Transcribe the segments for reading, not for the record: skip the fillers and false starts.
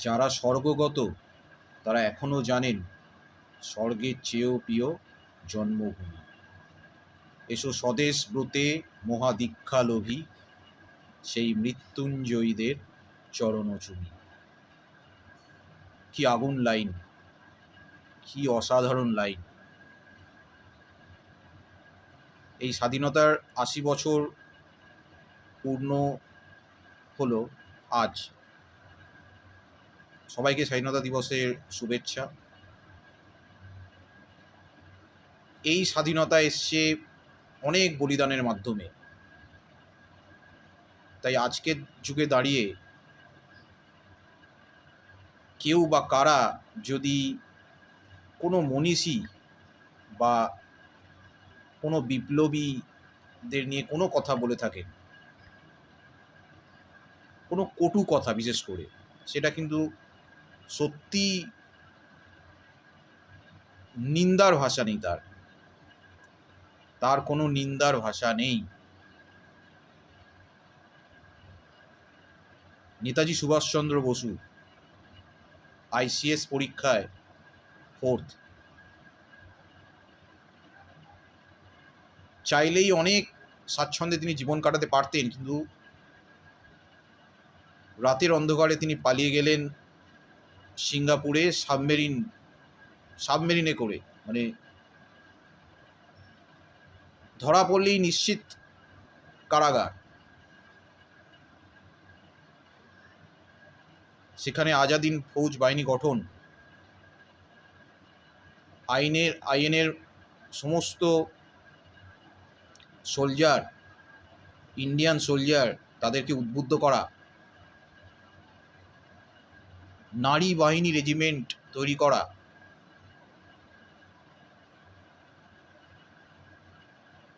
যারা স্বর্গগত তারা এখনো জানেন স্বর্গের চেয়েও প্রিয় জন্মভূমি। এসো স্বদেশ ব্রতে মহাদীক্ষা লোভী, সেই মৃত্যুঞ্জয়ীদের চরণচুমি। কি আগুন লাইন, কি অসাধারণ লাইন! এই স্বাধীনতার ৮০ বছর পূর্ণ হলো আজ। সবাইকে স্বাধীনতা দিবসের শুভেচ্ছা। এই স্বাধীনতা এসছে অনেক বলিদানের মাধ্যমে। তাই আজকের যুগে দাঁড়িয়ে কেউ বা কারা যদি কোনো মনীষী বা কোনো বিপ্লবীদের নিয়ে কোনো কথা বলে থাকেন, কোনো কটু কথা বিশেষ করে, সেটা কিন্তু সত্যি নিন্দার ভাষা নেই, তার কোনো নিন্দার ভাষা নেই। নেতাজি সুভাষচন্দ্র বসু ICS পরীক্ষায় 4th। চাইলেই অনেক স্বাচ্ছন্দ্যে তিনি জীবন কাটাতে পারতেন, কিন্তু রাতের অন্ধকারে তিনি পালিয়ে গেলেন সিঙ্গাপুরে সাবমেরিনে করে। মানে ধরা পড়লেই নিশ্চিত কারাগার। সেখানে আজাদিন ফৌজ বাহিনী গঠন, আইএনের সমস্ত সোলজার, ইন্ডিয়ান সোলজার, তাদেরকে উদ্বুদ্ধ করা, নারী বাহিনী রেজিমেন্ট তৈরি করা,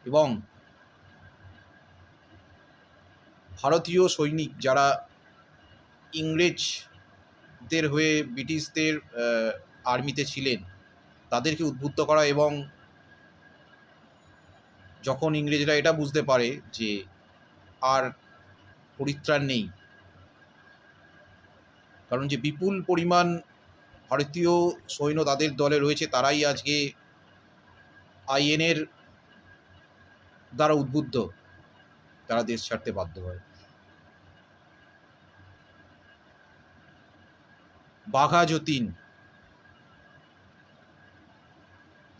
এবং ভারতীয় সৈনিক যারা ইংরেজদের হয়ে ব্রিটিশদের আর্মিতে ছিলেন তাদেরকে উদ্বুদ্ধ করা। এবং যখন ইংরেজরা এটা বুঝতে পারে যে আর পরিত্রাণ নেই, কারণ যে বিপুল পরিমাণ ভারতীয় সৈন্য তাদের দলে রয়েছে, তারাই আজকে আইএনের দ্বারা উদ্বুদ্ধ, তারা দেশ ছাড়তে বাধ্য হয়। বাঘা যতীন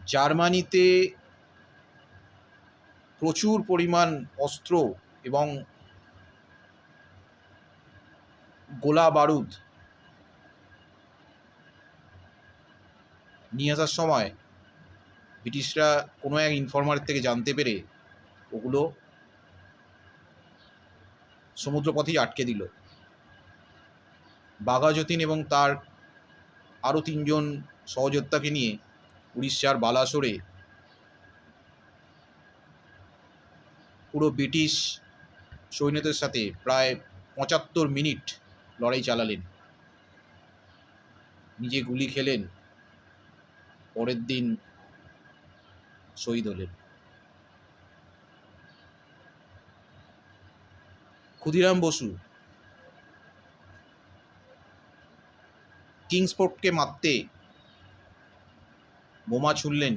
জার্মানিতে প্রচুর পরিমাণ অস্ত্র এবং গোলা বারুদ নিয়ে আসার সময় ব্রিটিশরা কোনো এক ইনফরমার থেকে জানতে পেরে ওগুলো সমুদ্রপথেই আটকে দিল। বাঘা যতীন এবং তার আরও ৩ জন সহযোদ্ধাকে নিয়ে উড়িষ্যার বালাসোরে পুরো ব্রিটিশ সৈন্যদের সাথে প্রায় ৭৫ মিনিট লড়াই চালালেন, নিজে গুলি খেলেন, পরের দিন শহীদ হলেন। ক্ষুদিরাম বসু কিংসফোর্টকে মারতে বোমা ছুড়লেন,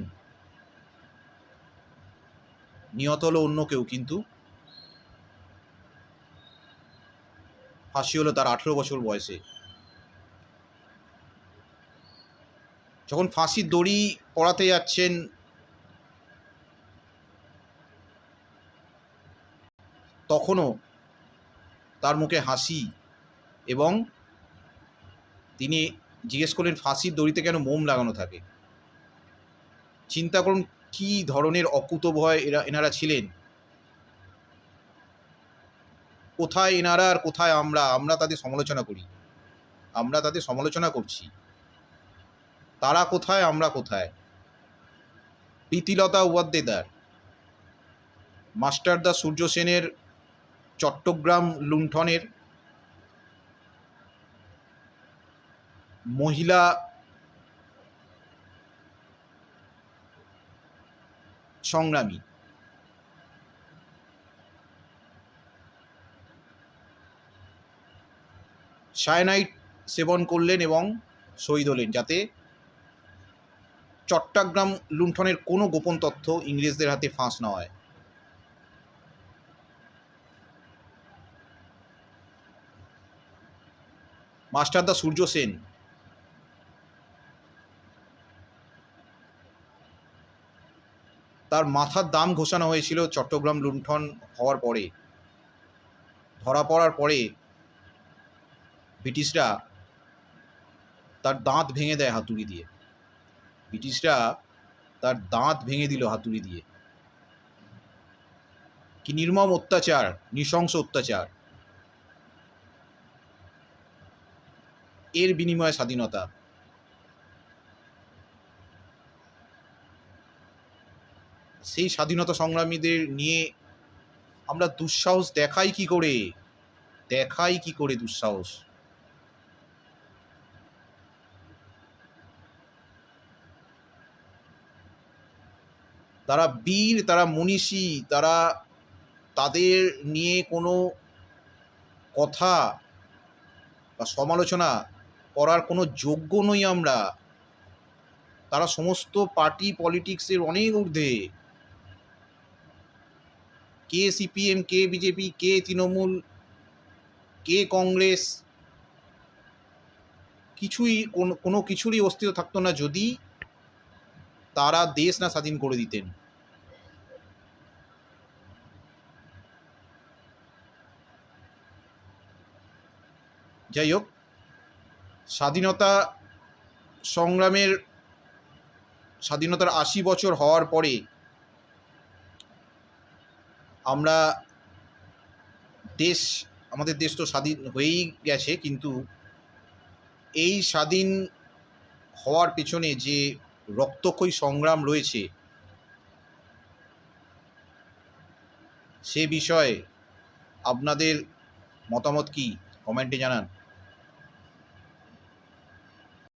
নিহত হলো অন্য কেউ, কিন্তু ফাঁসি হলো তার 18 বছর বয়সে। যখন ফাঁসির দড়ি পড়াতে যাচ্ছেন, তখনও তার মুখে হাসি, এবং তিনি জিজ্ঞেস করলেন ফাঁসির দড়িতে কেন মোম লাগানো থাকে। চিন্তা করুন কি ধরনের অকুতোভয় এনারা ছিলেন। কোথায় এনারা আর কোথায় আমরা? আমরা তাদের সমালোচনা করি, আমরা তাদের সমালোচনা করছি। তারা কোথায়, আমরা কোথায়? প্রীতিলতা উপাধ্যায়দার, মাস্টারদা সূর্য সেনের চট্টগ্রাম লুণ্ঠনের, মহিলা সংগ্রামী, সায়ানাইট সেবন করলেন এবং শহীদ হলেন, যাতে চট্টগ্রাম লুণ্ঠনের কোনো গোপন তথ্য ইংরেজদের হাতে ফাঁস না হয়। মাস্টারদা সূর্য সেন, তার মাথার দাম ঘোষণা হয়েছিল চট্টগ্রাম লুণ্ঠন হওয়ার পরে। ধরা পড়ার পরে ব্রিটিশরা তার দাঁত ভেঙে দেয় হাতুড়ি দিয়ে। ব্রিটিশরা তার দাঁত ভেঙে দিল হাতুড়ি দিয়ে। কি নির্মম অত্যাচার, নৃশংস অত্যাচার! এর বিনিময়ে স্বাধীনতা। সেই স্বাধীনতা সংগ্রামীদের নিয়ে আমরা দুঃসাহস দেখাই কি করে? দুঃসাহস? তারা বীর, তারা মনীষী, তাদের নিয়ে কোনো কথা বা সমালোচনা করার কোনো যোগ্য নই আমরা। তারা সমস্ত পার্টি পলিটিক্সের অনেক ঊর্ধ্বে। কে সিপিএম, কে বিজেপি, কে তৃণমূল, কে কংগ্রেস, কিছুই কোনো কিছুরই অস্তিত্ব থাকতো না যদি তারা দেশ না স্বাধীন করে দিতেন। যাই হোক, স্বাধীনতা সংগ্রামের স্বাধীনতার ৮০ বছর হওয়ার পরে আমরা আমাদের দেশ তো স্বাধীন হয়েই গেছে, কিন্তু এই স্বাধীন হওয়ার পেছনে যে রক্তক্ষয়ী সংগ্রাম রয়েছে সে বিষয়ে আপনাদের মতামত কি? কমেন্টে জানান।